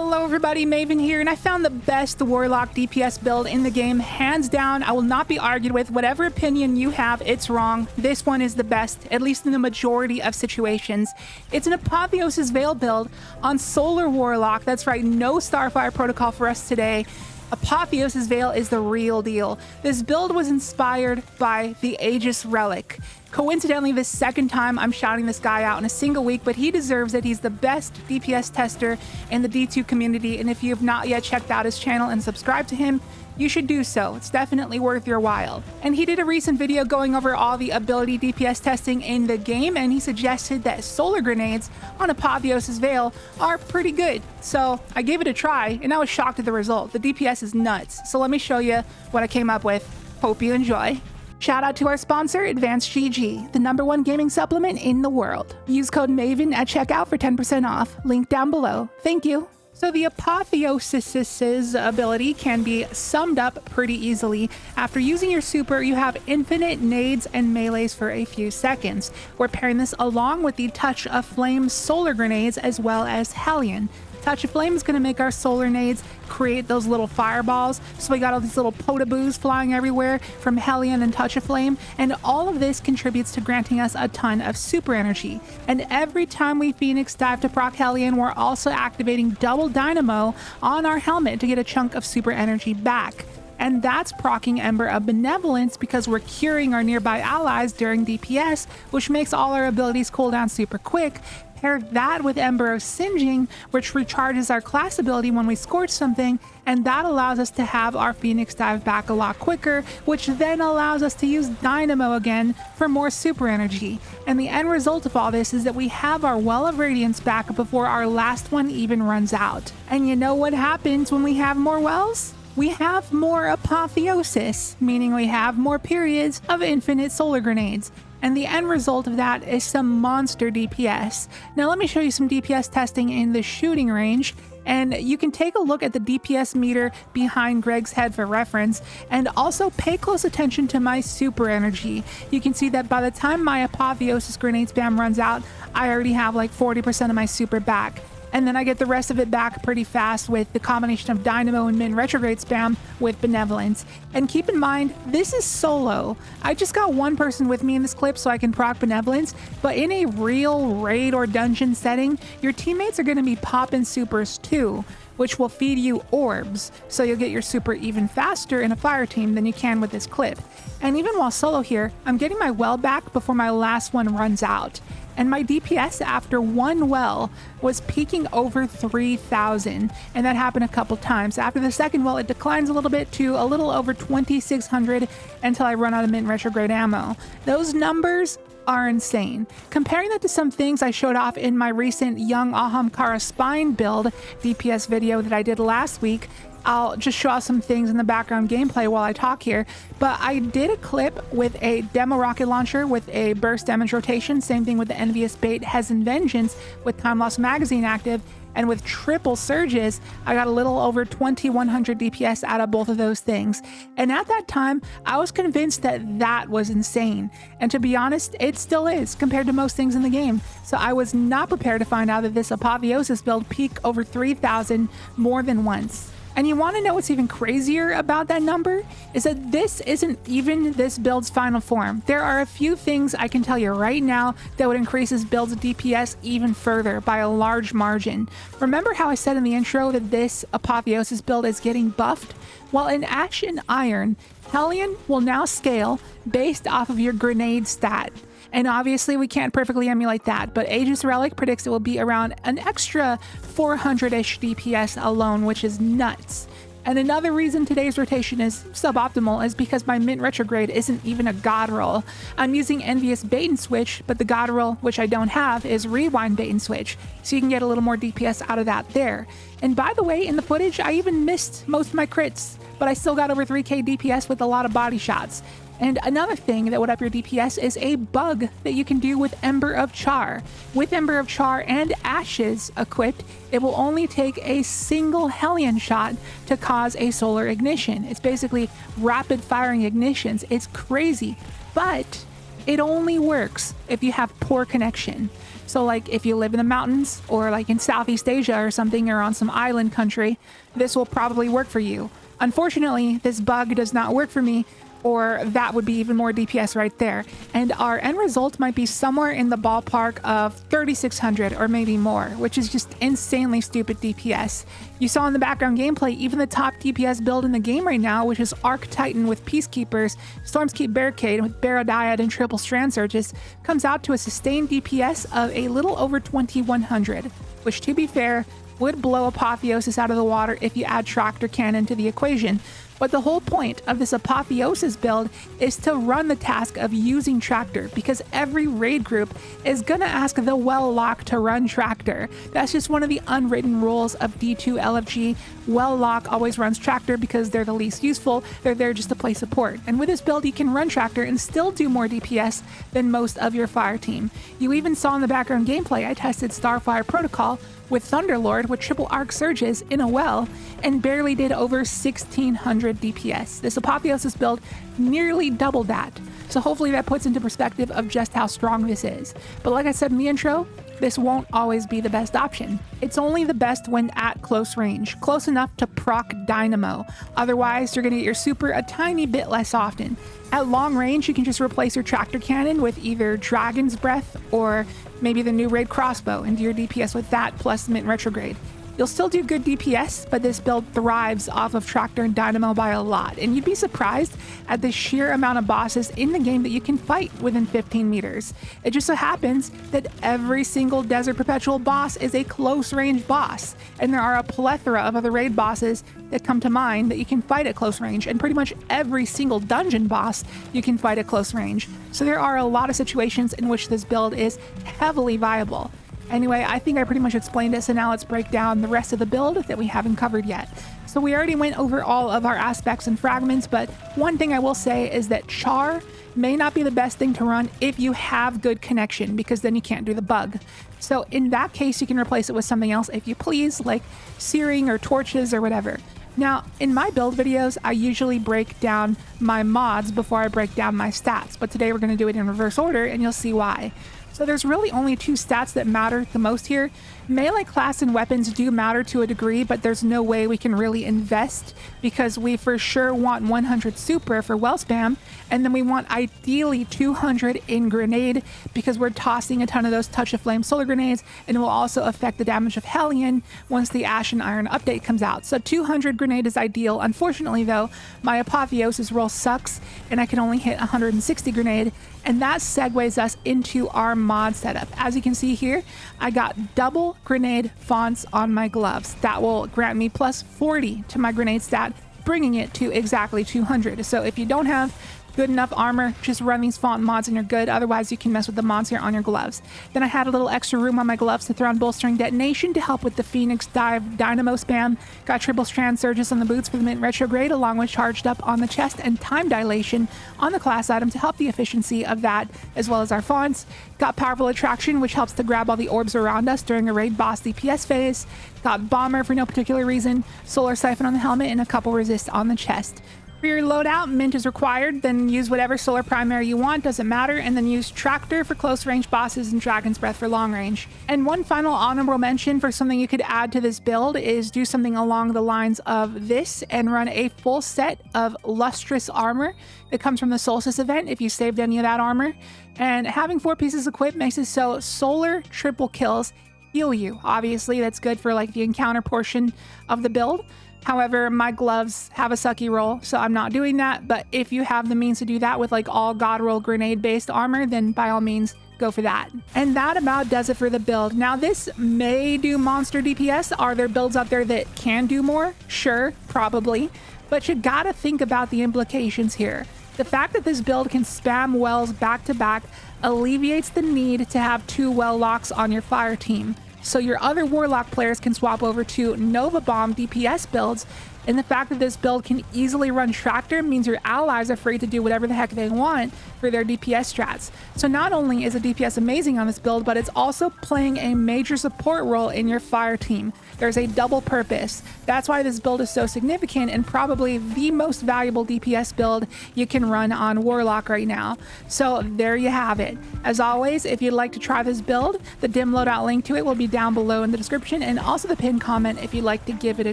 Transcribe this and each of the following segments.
Hello everybody, Maven here, and I found the best Warlock DPS build in the game, hands down. I will not be argued with. Whatever opinion you have, it's wrong. This one is the best, at least in the majority of situations. It's an Apotheosis Veil build on Solar Warlock. That's right, no Starfire Protocol for us today. Apotheosis Veil is the real deal. This build was inspired by the Aegis Relic. Coincidentally, this second time I'm shouting this guy out in a single week, but he deserves it. He's the best DPS tester in the D2 community, and if you have not yet checked out his channel and subscribed to him, you should do so. It's definitely worth your while. And he did a recent video going over all the ability DPS testing in the game, and he suggested that solar grenades on Apotheosis Veil are pretty good. So I gave it a try, and I was shocked at the result. The DPS is nuts. So let me show you what I came up with. Hope you enjoy. Shout out to our sponsor, Advanced GG, the #1 gaming supplement in the world. Use code MAVEN at checkout for 10% off. Link down below. Thank you. So the Apotheosis's ability can be summed up pretty easily. After using your super, you have infinite nades and melees for a few seconds. We're pairing this along with the Touch of Flame solar grenades as well as Hellion. Touch of Flame is going to make our solar nades create those little fireballs. So we got all these little potaboos flying everywhere from Hellion and Touch of Flame. And all of this contributes to granting us a ton of super energy. And every time we Phoenix dive to proc Hellion, we're also activating double Dynamo on our helmet to get a chunk of super energy back. And that's proccing Ember of Benevolence because we're curing our nearby allies during DPS, which makes all our abilities cool down super quick. Pair that with Ember of Singeing, which recharges our class ability when we scorch something, and that allows us to have our Phoenix dive back a lot quicker, which then allows us to use Dynamo again for more super energy. And the end result of all this is that we have our Well of Radiance back before our last one even runs out. And you know what happens when we have more wells? We have more apotheosis, meaning we have more periods of infinite solar grenades. And the end result of that is some monster DPS. Now let me show you some DPS testing in the shooting range, and you can take a look at the DPS meter behind Greg's head for reference, and also pay close attention to my super energy. You can see that by the time my Apotheosis grenade spam runs out, I already have like 40% of my super back. And then I get the rest of it back pretty fast with the combination of Dynamo and Min retrograde spam with Benevolence. And keep in mind, this is solo. I just got one person with me in this clip so I can proc Benevolence, but in a real raid or dungeon setting, your teammates are going to be popping supers too, which will feed you orbs, so you'll get your super even faster in a fire team than you can with this clip. And even while solo here, I'm getting my well back before my last one runs out. And my DPS after one well was peaking over 3,000, and that happened a couple times. After the second well, it declines a little bit to a little over 2,600 until I run out of Mint retrograde ammo. Those numbers are insane. Comparing that to some things I showed off in my recent Young Ahamkara Spine build DPS video that I did last week, I'll just show off some things in the background gameplay while I talk here, but I did a clip with a demo rocket launcher with a burst damage rotation, same thing with the Envious Bait Hezen Vengeance with Time Loss Magazine active, and with triple surges, I got a little over 2,100 DPS out of both of those things. And at that time, I was convinced that that was insane. And to be honest, it still is compared to most things in the game. So I was not prepared to find out that this Apotheosis build peaked over 3,000 more than once. And you want to know what's even crazier about that number? Is that this isn't even this build's final form. There are a few things I can tell you right now that would increase this build's DPS even further by a large margin. Remember how I said in the intro that this Apotheosis build is getting buffed? Well, in Ash and Iron, Hellion will now scale based off of your grenade stat. And obviously we can't perfectly emulate that, but Aegis Relic predicts it will be around an extra 400-ish DPS alone, which is nuts. And another reason today's rotation is suboptimal is because my Mint retrograde isn't even a god roll. I'm using Envious Bait and Switch, but the god roll, which I don't have, is Rewind Bait and Switch, so you can get a little more DPS out of that there. And by the way, in the footage, I even missed most of my crits, but I still got over 3k DPS with a lot of body shots. And another thing that would up your DPS is a bug that you can do with Ember of Char. With Ember of Char and Ashes equipped, it will only take a single Hellion shot to cause a solar ignition. It's basically rapid firing ignitions. It's crazy, but it only works if you have poor connection. So like if you live in the mountains or like in Southeast Asia or something, or on some island country, this will probably work for you. Unfortunately, this bug does not work for me, or that would be even more DPS right there. And our end result might be somewhere in the ballpark of 3,600 or maybe more, which is just insanely stupid DPS. You saw in the background gameplay, even the top DPS build in the game right now, which is Arc Titan with Peacekeepers, Stormscape Barricade with Barodiad and Triple Strand Surges, comes out to a sustained DPS of a little over 2,100, which, to be fair, would blow Apotheosis out of the water if you add Tractor Cannon to the equation. But the whole point of this Apotheosis build is to run the task of using Tractor, because every raid group is gonna ask the Warlock to run Tractor. That's just one of the unwritten rules of D2 LFG. Warlock always runs Tractor because they're the least useful. They're there just to play support. And with this build, you can run Tractor and still do more DPS than most of your fire team. You even saw in the background gameplay, I tested Starfire Protocol with Thunderlord with triple arc surges in a well and barely did over 1,600 DPS. This Apotheosis build nearly doubled that. So hopefully that puts into perspective of just how strong this is. But like I said in the intro, this won't always be the best option. It's only the best when at close range, close enough to proc Dynamo. Otherwise, you're gonna get your super a tiny bit less often. At long range, you can just replace your Tractor Cannon with either Dragon's Breath or maybe the new raid crossbow and do your DPS with that plus Mint Retrograde. You'll still do good DPS, but this build thrives off of Tractor and Dynamo by a lot, and you'd be surprised at the sheer amount of bosses in the game that you can fight within 15 meters. It just so happens that every single Desert Perpetual boss is a close range boss, and there are a plethora of other raid bosses that come to mind that you can fight at close range, and pretty much every single dungeon boss you can fight at close range. So there are a lot of situations in which this build is heavily viable. Anyway, I think I pretty much explained it, so now let's break down the rest of the build that we haven't covered yet. So we already went over all of our aspects and fragments, but one thing I will say is that Char may not be the best thing to run if you have good connection, because then you can't do the bug. So in that case, you can replace it with something else if you please, like searing or torches or whatever. Now, in my build videos, I usually break down my mods before I break down my stats, but today we're going to do it in reverse order, and you'll see why. So there's really only two stats that matter the most here. Melee class and weapons do matter to a degree, but there's no way we can really invest because we for sure want 100 super for well spam, and then we want ideally 200 in grenade because we're tossing a ton of those Touch of Flame solar grenades, and it will also affect the damage of Hellion once the Ash and Iron update comes out. So 200 grenade is ideal. Unfortunately though, my Apotheosis roll sucks and I can only hit 160 grenade, and that segues us into our mod setup. As you can see here, I got double grenade fonts on my gloves. That will grant me plus 40 to my grenade stat, bringing it to exactly 200. So if you don't have good enough armor, just run these font mods and you're good. Otherwise, you can mess with the mods here on your gloves. Then I had a little extra room on my gloves to throw on Bolstering Detonation to help with the Phoenix Dive Dynamo spam. Got Triple Strand Surges on the boots for the Mint Retrograde, along with Charged Up on the chest and Time Dilation on the class item to help the efficiency of that, as well as our fonts. Got Powerful Attraction, which helps to grab all the orbs around us during a raid boss DPS phase. Got Bomber for no particular reason, Solar Siphon on the helmet, and a couple resist on the chest. For your loadout, Mint is required, then use whatever solar primary you want, doesn't matter, and then use Tractor for close range bosses and Dragon's Breath for long range. And one final honorable mention for something you could add to this build is do something along the lines of this and run a full set of Lustrous armor that comes from the Solstice event if you saved any of that armor. And having 4 pieces equipped makes it so solar triple kills heal you. Obviously, that's good for like the encounter portion of the build. However, my gloves have a sucky roll, so I'm not doing that. But if you have the means to do that with like all God roll grenade based armor, then by all means go for that. And that about does it for the build. Now this may do monster DPS. Are there builds out there that can do more? Sure, probably. But you gotta think about the implications here. The fact that this build can spam wells back to back alleviates the need to have 2 well locks on your fire team. So your other Warlock players can swap over to Nova Bomb DPS builds And the fact that this build can easily run Tractor means your allies are free to do whatever the heck they want for their DPS strats. So not only is the DPS amazing on this build, but it's also playing a major support role in your fire team. There's a double purpose. That's why this build is so significant and probably the most valuable DPS build you can run on Warlock right now. So there you have it. As always, if you'd like to try this build, the dim loadout link to it will be down below in the description, and also the pinned comment if you'd like to give it a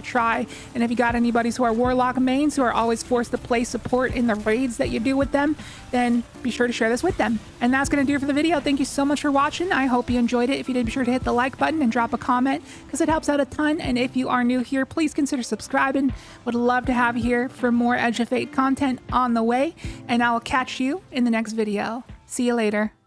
try. And if you got anybody who are Warlock mains who are always forced to play support in the raids that you do with them, then be sure to share this with them. And that's going to do it for the video. Thank you so much for watching. I hope you enjoyed it. If you did, be sure to hit the like button and drop a comment because it helps out a ton. And if you are new here, please consider subscribing. Would love to have you here for more Edge of Fate content on the way. And I will catch you in the next video. See you later.